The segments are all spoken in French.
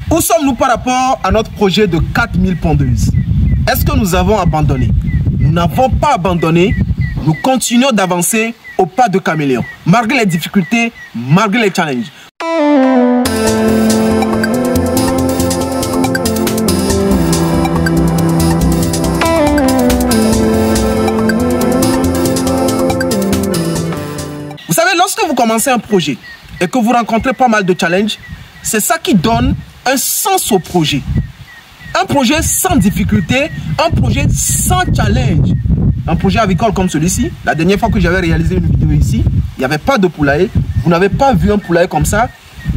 Où sommes-nous par rapport à notre projet de 4000 pondeuses? Est-ce que nous avons abandonné? Nous n'avons pas abandonné. Nous continuons d'avancer au pas de caméléon, malgré les difficultés, malgré les challenges. Vous savez, lorsque vous commencez un projet et que vous rencontrez pas mal de challenges, c'est ça qui donne un sens au projet. Un projet sans difficulté, un projet sans challenge. Un projet avicole comme celui-ci, la dernière fois que j'avais réalisé une vidéo ici, il n'y avait pas de poulailler. Vous n'avez pas vu un poulailler comme ça.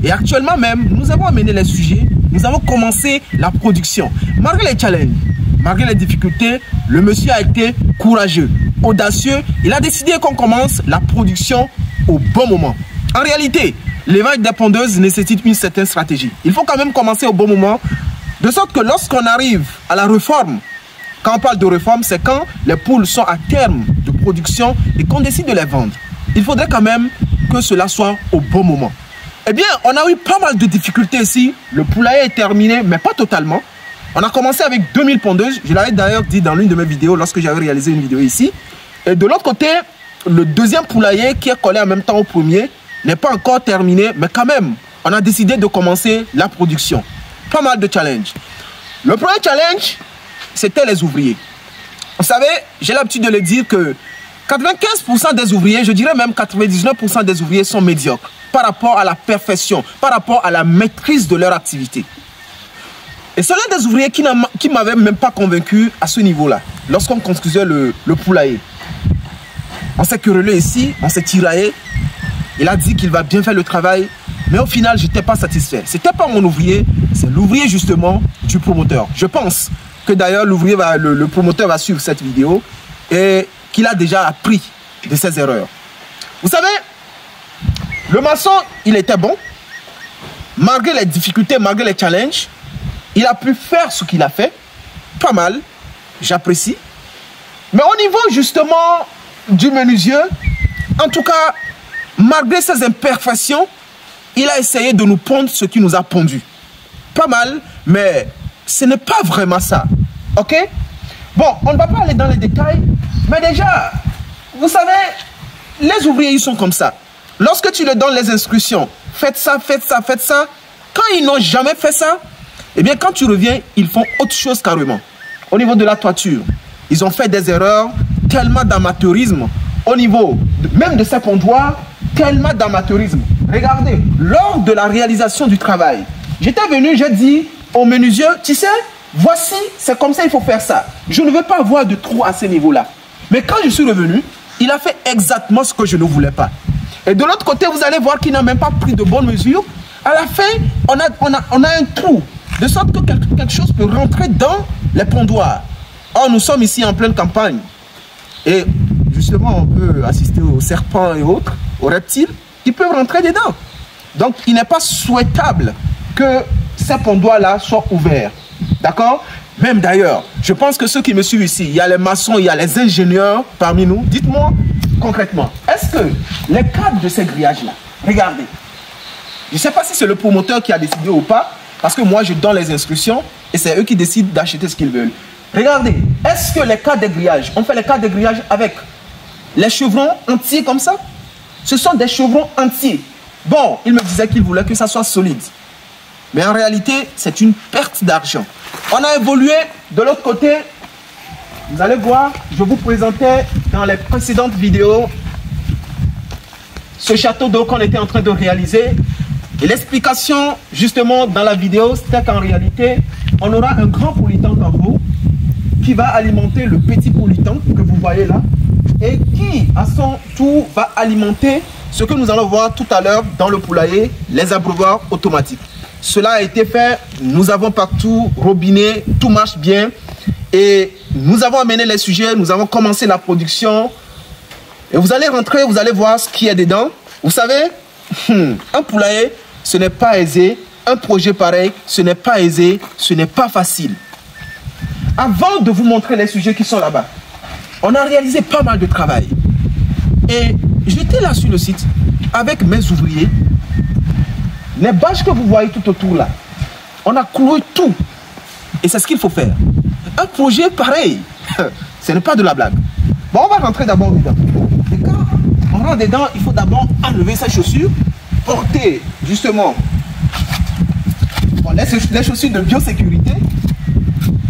Et actuellement même, nous avons amené les sujets, nous avons commencé la production. Malgré les challenges, malgré les difficultés, le monsieur a été courageux, audacieux. Il a décidé qu'on commence la production au bon moment. En réalité, l'élevage des pondeuses nécessite une certaine stratégie. Il faut quand même commencer au bon moment, de sorte que lorsqu'on arrive à la réforme, quand on parle de réforme, c'est quand les poules sont à terme de production et qu'on décide de les vendre. Il faudrait quand même que cela soit au bon moment. Eh bien, on a eu pas mal de difficultés ici. Le poulailler est terminé, mais pas totalement. On a commencé avec 2000 pondeuses. Je l'avais d'ailleurs dit dans l'une de mes vidéos lorsque j'avais réalisé une vidéo ici. Et de l'autre côté, le deuxième poulailler qui est collé en même temps au premier n'est pas encore terminé, mais quand même, on a décidé de commencer la production. Pas mal de challenges. Le premier challenge, c'était les ouvriers. Vous savez, j'ai l'habitude de le dire que 95% des ouvriers, je dirais même 99% des ouvriers sont médiocres par rapport à la perfection, par rapport à la maîtrise de leur activité. Et c'est l'un des ouvriers qui ne m'avait même pas convaincu à ce niveau-là, lorsqu'on construisait le poulailler. On s'est querellé ici, on s'est tiraillé. Il a dit qu'il va bien faire le travail, mais au final, je n'étais pas satisfait. Ce n'était pas mon ouvrier, c'est l'ouvrier justement du promoteur. Je pense que d'ailleurs le promoteur va suivre cette vidéo et qu'il a déjà appris de ses erreurs. Vous savez, le maçon, il était bon. Malgré les difficultés, malgré les challenges, il a pu faire ce qu'il a fait. Pas mal, j'apprécie. Mais au niveau justement du menuisier, en tout cas, malgré ses imperfections, il a essayé de nous pondre ce qui nous a pondu. Pas mal, mais ce n'est pas vraiment ça. Ok? Bon, on ne va pas aller dans les détails, mais déjà, vous savez, les ouvriers, ils sont comme ça. Lorsque tu leur donnes les instructions, faites ça, faites ça, faites ça, quand ils n'ont jamais fait ça, eh bien, quand tu reviens, ils font autre chose carrément. Au niveau de la toiture, ils ont fait des erreurs, tellement d'amateurisme. Au niveau même de ces pondoirs, tellement d'amateurisme. Regardez, lors de la réalisation du travail, j'étais venu, j'ai dit au menuisier, tu sais, voici, c'est comme ça, il faut faire ça. Je ne veux pas avoir de trou à ce niveau-là. Mais quand je suis revenu, il a fait exactement ce que je ne voulais pas. Et de l'autre côté, vous allez voir qu'il n'a même pas pris de bonnes mesures. À la fin, on a un trou, de sorte que quelque chose peut rentrer dans les pondoirs. Or, nous sommes ici en pleine campagne. Et justement, on peut assister aux serpents et autres, aux reptiles, qui peuvent rentrer dedans. Donc, il n'est pas souhaitable que ces pondoirs-là soient ouverts. D'accord? Même d'ailleurs, je pense que ceux qui me suivent ici, il y a les maçons, il y a les ingénieurs parmi nous. Dites-moi concrètement, est-ce que les cadres de ces grillages-là, regardez, je ne sais pas si c'est le promoteur qui a décidé ou pas, parce que moi, je donne les instructions et c'est eux qui décident d'acheter ce qu'ils veulent. Regardez, est-ce que les cadres de grillage, on fait les cadres de grillage avec les chevrons entiers comme ça? Ce sont des chevrons entiers. Bon, il me disait qu'il voulait que ça soit solide. Mais en réalité, c'est une perte d'argent. On a évolué de l'autre côté. Vous allez voir, je vous présentais dans les précédentes vidéos ce château d'eau qu'on était en train de réaliser. Et l'explication, justement, dans la vidéo, c'était qu'en réalité, on aura un grand politanque en haut qui va alimenter le petit politanque que vous voyez là et qui, à son tour, va alimenter ce que nous allons voir tout à l'heure dans le poulailler, les abreuvoirs automatiques. Cela a été fait, nous avons partout robinet, tout marche bien et nous avons amené les sujets, nous avons commencé la production et vous allez rentrer, vous allez voir ce qu'il y a dedans. Vous savez, un poulailler, ce n'est pas aisé, un projet pareil, ce n'est pas aisé, ce n'est pas facile. Avant de vous montrer les sujets qui sont là-bas, on a réalisé pas mal de travail et j'étais là sur le site avec mes ouvriers. Les bâches que vous voyez tout autour là, On a cloué tout. Et c'est ce qu'il faut faire. Un projet pareil, ce n'est pas de la blague. Bon, on va rentrer d'abord dedans. Et quand on rentre dedans, il faut d'abord enlever ses chaussures, porter justement les chaussures de biosécurité.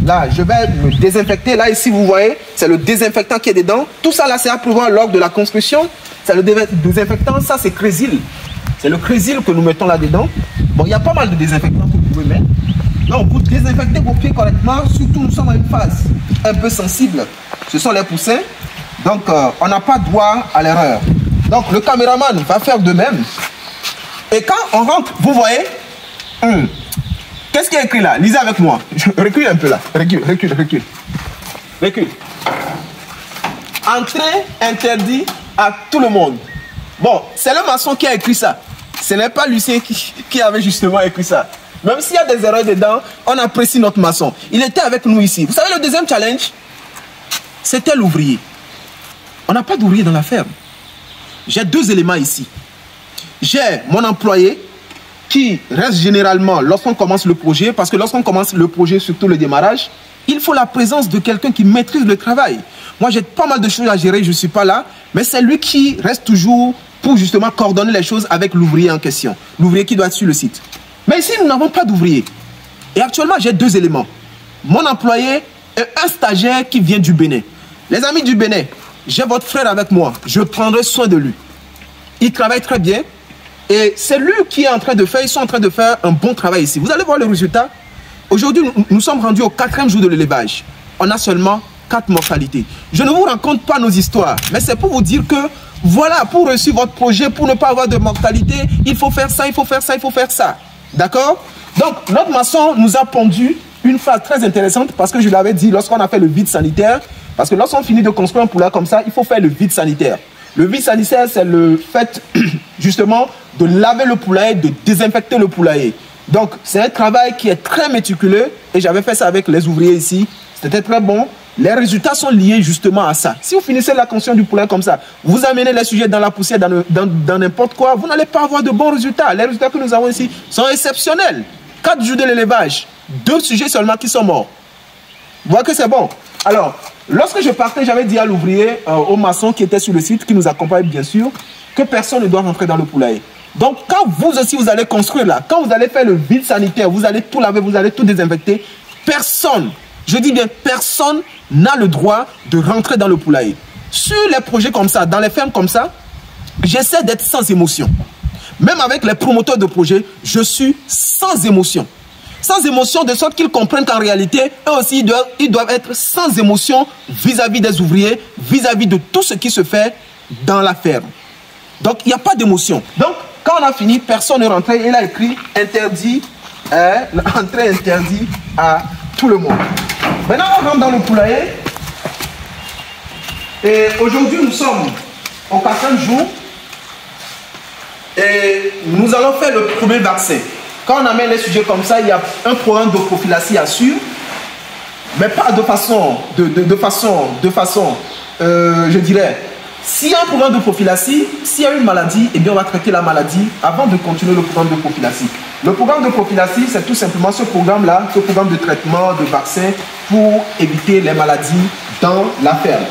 Là, je vais me désinfecter. Là, ici, vous voyez, c'est le désinfectant qui est dedans. Tout ça, là, c'est à prévoir lors de la construction. C'est le désinfectant. Ça, c'est Crésil. C'est le Crésil que nous mettons là-dedans. Bon, il y a pas mal de désinfectants que vous pouvez mettre. Donc, pour désinfecter vos pieds correctement, surtout, nous sommes à une phase un peu sensible. Ce sont les poussins. Donc, on n'a pas droit à l'erreur. Donc, le caméraman va faire de même. Et quand on rentre, vous voyez, qu'est-ce qui est écrit là? Lisez avec moi. Recule un peu là. Recule. Entrée interdit à tout le monde. Bon, c'est le maçon qui a écrit ça. Ce n'est pas Lucien qui avait justement écrit ça. Même s'il y a des erreurs dedans, on apprécie notre maçon. Il était avec nous ici. Vous savez, le deuxième challenge, c'était l'ouvrier. On n'a pas d'ouvrier dans la ferme. J'ai deux éléments ici. J'ai mon employé qui reste généralement lorsqu'on commence le projet, parce que lorsqu'on commence le projet, surtout le démarrage, il faut la présence de quelqu'un qui maîtrise le travail. Moi, j'ai pas mal de choses à gérer, je ne suis pas là, mais c'est lui qui reste toujours pour justement coordonner les choses avec l'ouvrier en question, l'ouvrier qui doit être sur le site. Mais ici, nous n'avons pas d'ouvrier. Et actuellement, j'ai deux éléments. Mon employé et un stagiaire qui vient du Bénin. Les amis du Bénin, j'ai votre frère avec moi, je prendrai soin de lui. Il travaille très bien. Et c'est lui qui est en train de faire, ils sont en train de faire un bon travail ici. Vous allez voir le résultat. Aujourd'hui, nous sommes rendus au 4e jour de l'élevage. On a seulement 4 mortalités. Je ne vous raconte pas nos histoires, mais c'est pour vous dire que, voilà, pour réussir votre projet, pour ne pas avoir de mortalité, il faut faire ça, il faut faire ça, il faut faire ça. D'accord? Donc, notre maçon nous a pondu une phrase très intéressante parce que je l'avais dit lorsqu'on a fait le vide sanitaire, parce que lorsqu'on finit de construire un poulailler comme ça, il faut faire le vide sanitaire. Le vide sanitaire, c'est le fait, justement, de laver le poulailler, de désinfecter le poulailler. Donc, c'est un travail qui est très méticuleux et j'avais fait ça avec les ouvriers ici. C'était très bon. Les résultats sont liés justement à ça. Si vous finissez la construction du poulailler comme ça, vous amenez les sujets dans la poussière, dans n'importe quoi, vous n'allez pas avoir de bons résultats. Les résultats que nous avons ici sont exceptionnels. 4 jours de l'élevage, 2 sujets seulement qui sont morts. Vous voyez que c'est bon. Alors, lorsque je partais, j'avais dit à l'ouvrier, au maçon qui était sur le site, qui nous accompagne bien sûr, que personne ne doit rentrer dans le poulailler. Donc, quand vous aussi, vous allez construire là, quand vous allez faire le vide sanitaire, vous allez tout laver, vous allez tout désinfecter, personne, je dis bien personne, n'a le droit de rentrer dans le poulailler. Sur les projets comme ça, dans les fermes comme ça, j'essaie d'être sans émotion. Même avec les promoteurs de projets, je suis sans émotion. Sans émotion, de sorte qu'ils comprennent qu'en réalité, eux aussi, ils doivent être sans émotion vis-à-vis des ouvriers, vis-à-vis de tout ce qui se fait dans la ferme. Donc, il n'y a pas d'émotion. Donc, quand on a fini, personne n'est rentré. Il a écrit interdit, entrée interdit à tout le monde. Maintenant, on rentre dans le poulailler. Et aujourd'hui, nous sommes au 4e jour. Et nous allons faire le premier vaccin. Quand on amène les sujets comme ça, il y a un programme de prophylaxie à suivre. Mais pas de façon, je dirais, s'il y a un programme de prophylaxie, s'il y a une maladie, eh bien on va traiter la maladie avant de continuer le programme de prophylaxie. Le programme de prophylaxie, c'est tout simplement ce programme-là, ce programme de traitement, de vaccin pour éviter les maladies dans la ferme.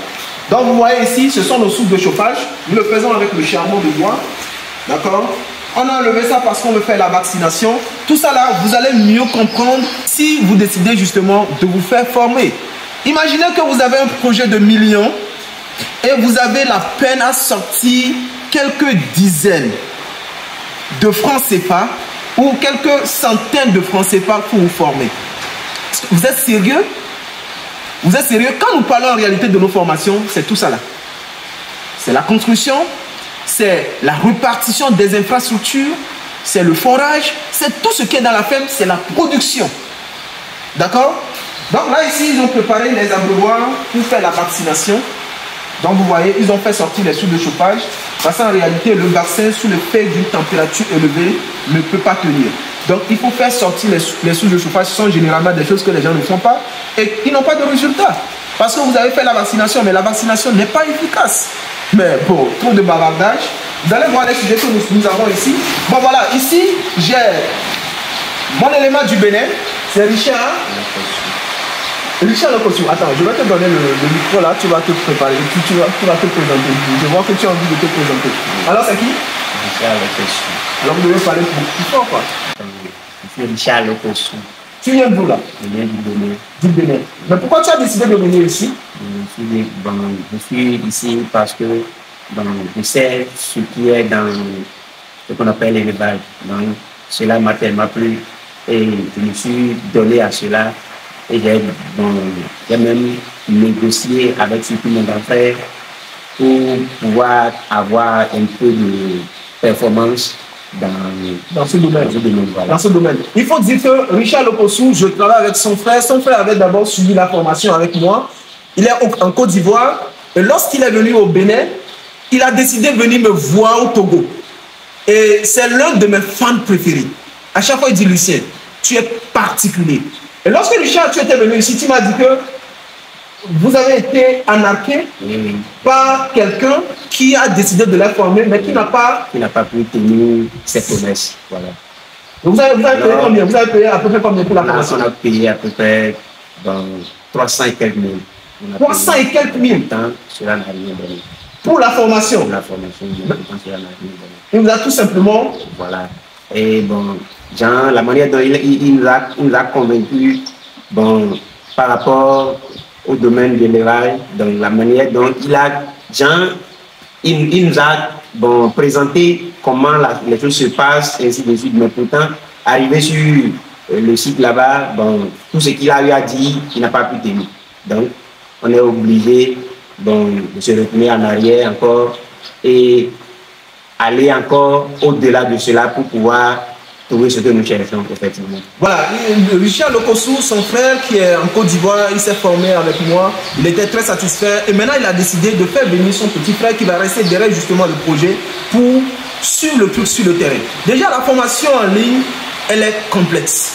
Donc vous voyez ici, ce sont nos sources de chauffage. Nous le faisons avec le charbon de bois. D'accord? On a enlevé ça parce qu'on veut faire la vaccination. Tout ça là, vous allez mieux comprendre si vous décidez justement de vous faire former. Imaginez que vous avez un projet de millions et vous avez la peine à sortir quelques dizaines de francs CFA ou quelques centaines de francs CFA pour vous former. Vous êtes sérieux? Vous êtes sérieux? Quand nous parlons en réalité de nos formations, c'est tout ça là. C'est la construction, c'est la répartition des infrastructures, c'est le forage, c'est tout ce qui est dans la ferme, c'est la production. D'accord? Donc là ici, ils ont préparé les abreuvoirs pour faire la vaccination. Donc vous voyez, ils ont fait sortir les sources de chauffage parce qu'en réalité, le vaccin sous l'effet d'une température élevée ne peut pas tenir. Donc il faut faire sortir les sources de chauffage. Ce sont généralement des choses que les gens ne font pas et qui n'ont pas de résultat. Parce que vous avez fait la vaccination, mais la vaccination n'est pas efficace. Mais pour trop de bavardage, vous allez voir les sujets que nous avons ici. Bon voilà, ici j'ai Mon élément du Bénin, c'est Richard. Richard Lokosu. Attends, je vais te donner le micro là, tu vas te préparer, tu vas te présenter. Je vois que tu as envie de te présenter. Alors c'est qui? Richard Lokosu. Alors vous devez parler plus fort quoi. Je suis Richard Lokosu. Tu viens d'où là? Je viens du Bénin. Du Bénin. Mais pourquoi tu as décidé de venir ici? Je suis ici parce que je sais ce qui est dans ce qu'on appelle l'élevage. Donc cela m'a tellement plu et je me suis donné à cela. Et j'ai même négocié avec surtout mon grand frère pour pouvoir avoir un peu de performance dans ce domaine. Voilà. Dans ce domaine. Il faut dire que Richard Lokosu, je travaille avec son frère. Son frère avait d'abord suivi la formation avec moi. Il est en Côte d'Ivoire. Et lorsqu'il est venu au Bénin, il a décidé de venir me voir au Togo. Et c'est l'un de mes fans préférés. À chaque fois, il dit, Lucien, tu es particulier. Et lorsque Richard, tu étais venu ici, tu m'as dit que vous avez été arnaqué par quelqu'un qui a décidé de la former, mais qui n'a pas pu tenir ses promesses. Voilà. Donc vous avez payé combien? Vous avez payé à peu près combien pour la formation? On a payé à peu près 300 et quelques mille. 300 et quelques mille. Cela n'a rien donné. Pour la formation? Pour la formation, cela n'a rien donné. Il vous a tout simplement... Voilà. Et Jean, la manière dont il nous a convaincus, par rapport au domaine de l'élevage, donc la manière dont il nous a présenté comment les choses se passent, ainsi de suite. Mais pourtant, arrivé sur le site là-bas, tout ce qu'il a eu à dire, il n'a pas pu tenir. Donc, on est obligé de se retourner en arrière encore et aller encore au-delà de cela pour pouvoir trouver ce que nous cherchons, effectivement. Voilà, Richard Lokosu, son frère qui est en Côte d'Ivoire, il s'est formé avec moi, il était très satisfait et maintenant il a décidé de faire venir son petit frère qui va rester derrière justement le projet pour suivre le truc sur le terrain. Déjà la formation en ligne, elle est complexe.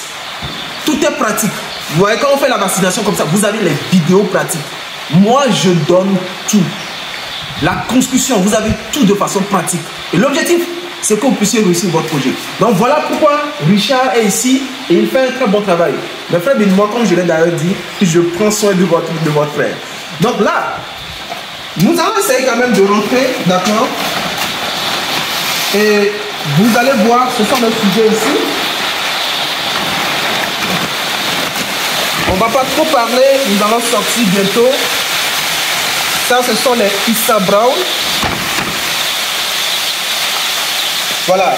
Tout est pratique. Vous voyez, quand on fait la vaccination comme ça, vous avez les vidéos pratiques. Moi, je donne tout. La construction, vous avez tout de façon pratique. Et l'objectif, c'est que vous puissiez réussir votre projet. Donc voilà pourquoi Richard est ici et il fait un très bon travail. Le frère Benoît, comme je l'ai d'ailleurs dit, je prends soin de votre frère. Donc là, nous allons essayer quand même de rentrer, d'accord? Et vous allez voir, ce sont les sujets ici. On ne va pas trop parler, nous allons sortir bientôt. Ça, ce sont les Issa Brown. Voilà.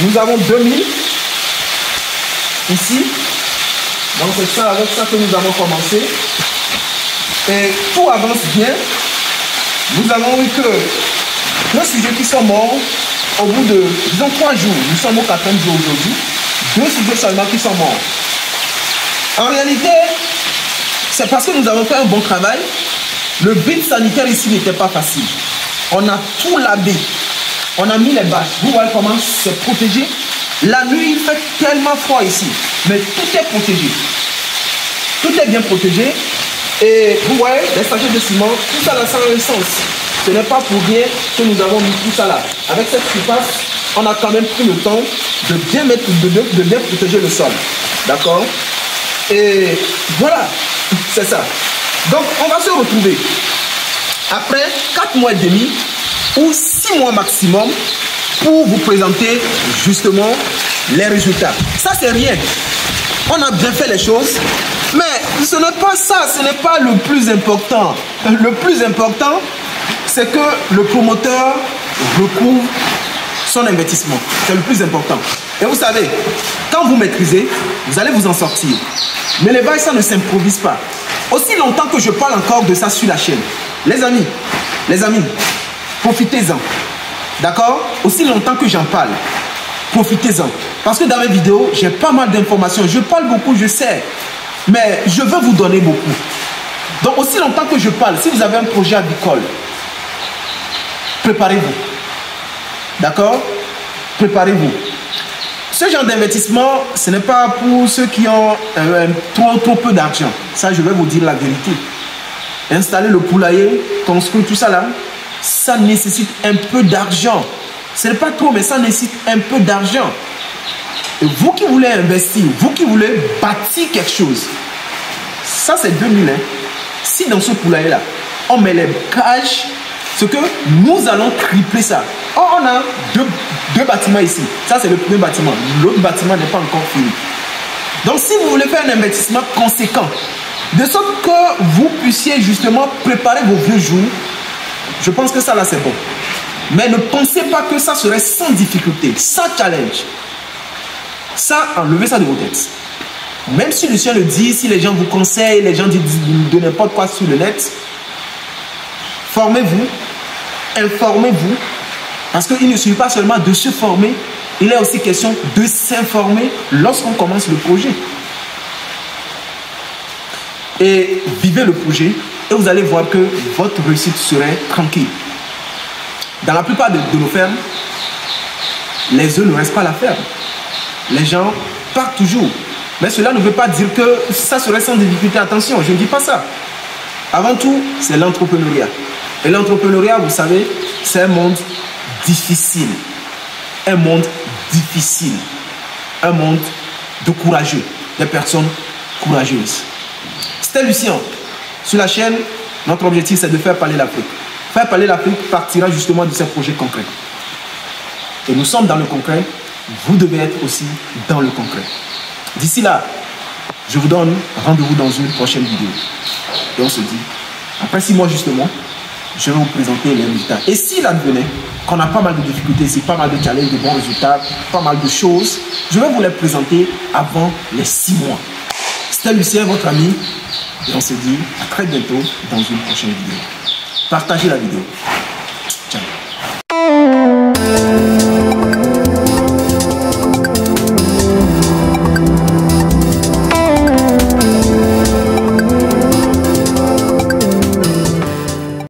Nous avons 2000 ici. Donc c'est ça, avec ça que nous avons commencé. Et tout avance bien. Nous avons eu que 2 sujets qui sont morts au bout de, disons, 3 jours. Nous sommes au 4e jour aujourd'hui. 2 sujets seulement qui sont morts. En réalité, c'est parce que nous avons fait un bon travail. Le vide sanitaire ici n'était pas facile. On a tout lavé. On a mis les bâches. Vous voyez comment c'est protégé. La nuit, il fait tellement froid ici. Mais tout est protégé. Tout est bien protégé. Et vous voyez, les sachets de ciment, tout ça là, ça a un sens. Ce n'est pas pour rien que nous avons mis tout ça là. Avec cette surface, on a quand même pris le temps de bien mettre, de bien protéger le sol. D'accord? Et voilà, c'est ça. Donc, on va se retrouver après 4 mois et demi ou 6 mois maximum pour vous présenter justement les résultats. Ça, c'est rien. On a bien fait les choses, mais ce n'est pas ça, ce n'est pas le plus important. Le plus important, c'est que le promoteur recouvre son investissement. C'est le plus important. Et vous savez, quand vous maîtrisez, vous allez vous en sortir. Mais les bails, ça ne s'improvise pas. Aussi longtemps que je parle encore de ça sur la chaîne, les amis, profitez-en. D'accord? Aussi longtemps que j'en parle, profitez-en. Parce que dans mes vidéos, j'ai pas mal d'informations. Je parle beaucoup, je sais. Mais je veux vous donner beaucoup. Donc aussi longtemps que je parle, si vous avez un projet agricole, préparez-vous. D'accord? Préparez-vous. Ce genre d'investissement, ce n'est pas pour ceux qui ont trop peu d'argent. Ça, je vais vous dire la vérité. Installer le poulailler, construire tout ça là, ça nécessite un peu d'argent. Ce n'est pas trop, mais ça nécessite un peu d'argent. Et vous qui voulez investir, vous qui voulez bâtir quelque chose, ça c'est 2000. Hein. Si dans ce poulailler-là, on met les cages, c'est que nous allons tripler ça. On a deux bâtiments ici. Ça c'est le premier bâtiment. L'autre bâtiment n'est pas encore fini. Donc si vous voulez faire un investissement conséquent, de sorte que vous puissiez justement préparer vos vieux jours, je pense que ça là c'est bon. Mais ne pensez pas que ça serait sans difficulté, sans challenge. Ça, enlevez ça de vos têtes. Même si Lucien le dit, si les gens vous conseillent, les gens disent de n'importe quoi sur le net, formez-vous, informez-vous, parce qu'il ne suffit pas seulement de se former, il est aussi question de s'informer lorsqu'on commence le projet. Et vivez le projet et vous allez voir que votre réussite serait tranquille. Dans la plupart de nos fermes, les œufs ne restent pas à la ferme. Les gens partent toujours. Mais cela ne veut pas dire que ça serait sans difficulté. Attention, je ne dis pas ça. Avant tout, c'est l'entrepreneuriat. Et l'entrepreneuriat, vous savez, c'est un monde difficile. Un monde difficile. Un monde de courageux. Des personnes courageuses. C'était Lucien. Sur la chaîne, notre objectif, c'est de faire parler l'Afrique. Faire parler l'Afrique partira justement de ces projets concrets. Et nous sommes dans le concret. Vous devez être aussi dans le concret. D'ici là, je vous donne rendez-vous dans une prochaine vidéo. Et on se dit, après 6 mois justement, je vais vous présenter les résultats. Et s'il advenait qu'on a pas mal de difficultés, c'est pas mal de challenges, de bons résultats, pas mal de choses, je vais vous les présenter avant les 6 mois. C'était Lucien, votre ami. Et on se dit à très bientôt dans une prochaine vidéo. Partagez la vidéo.